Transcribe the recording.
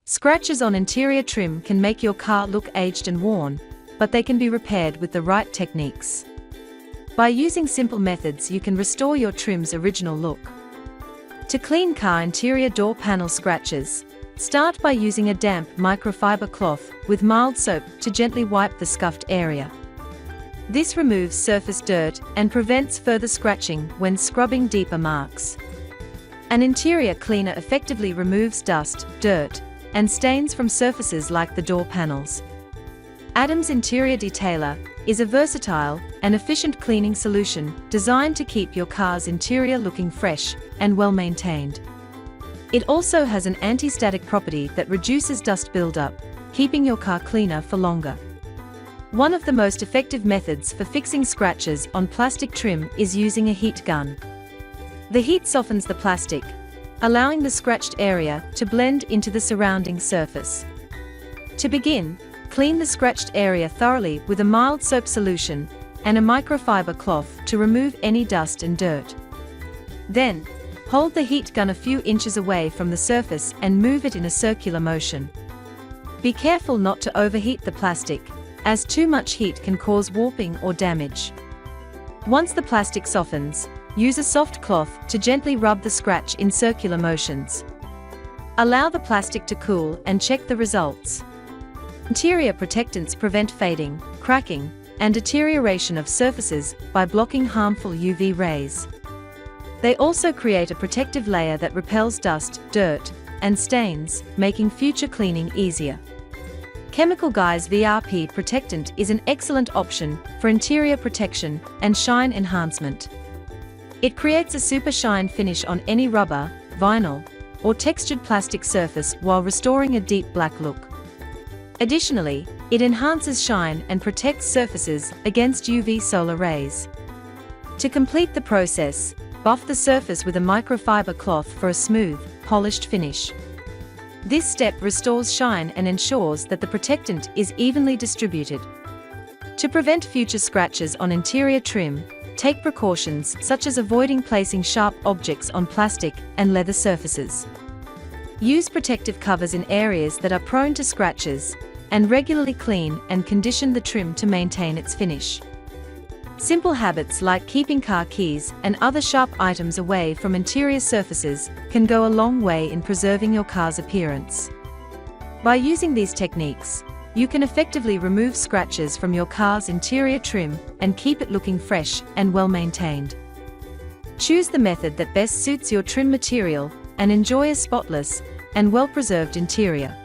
Scratches on interior trim can make your car look aged and worn, but they can be repaired with the right techniques. By using simple methods, you can restore your trim's original look. To clean car interior door panel scratches, start by using a damp microfiber cloth with mild soap to gently wipe the scuffed area. This removes surface dirt and prevents further scratching when scrubbing deeper marks. An interior cleaner effectively removes dust, dirt, and stains from surfaces like the door panels. Adams Interior Detailer is a versatile and efficient cleaning solution designed to keep your car's interior looking fresh and well maintained. It also has an anti-static property that reduces dust buildup, keeping your car cleaner for longer. One of the most effective methods for fixing scratches on plastic trim is using a heat gun. The heat softens the plastic, allowing the scratched area to blend into the surrounding surface. To begin, clean the scratched area thoroughly with a mild soap solution and a microfiber cloth to remove any dust and dirt. Then, hold the heat gun a few inches away from the surface and move it in a circular motion. Be careful not to overheat the plastic, as too much heat can cause warping or damage. Once the plastic softens, use a soft cloth to gently rub the scratch in circular motions. Allow the plastic to cool and check the results. Interior protectants prevent fading, cracking, and deterioration of surfaces by blocking harmful UV rays. They also create a protective layer that repels dust, dirt, and stains, making future cleaning easier. Chemical Guys VRP Protectant is an excellent option for interior protection and shine enhancement. It creates a super shine finish on any rubber, vinyl, or textured plastic surface while restoring a deep black look. Additionally, it enhances shine and protects surfaces against UV solar rays. To complete the process, buff the surface with a microfiber cloth for a smooth, polished finish. This step restores shine and ensures that the protectant is evenly distributed. To prevent future scratches on interior trim, take precautions such as avoiding placing sharp objects on plastic and leather surfaces. Use protective covers in areas that are prone to scratches, and regularly clean and condition the trim to maintain its finish. Simple habits like keeping car keys and other sharp items away from interior surfaces can go a long way in preserving your car's appearance. By using these techniques, you can effectively remove scratches from your car's interior trim and keep it looking fresh and well maintained. Choose the method that best suits your trim material and enjoy a spotless and well-preserved interior.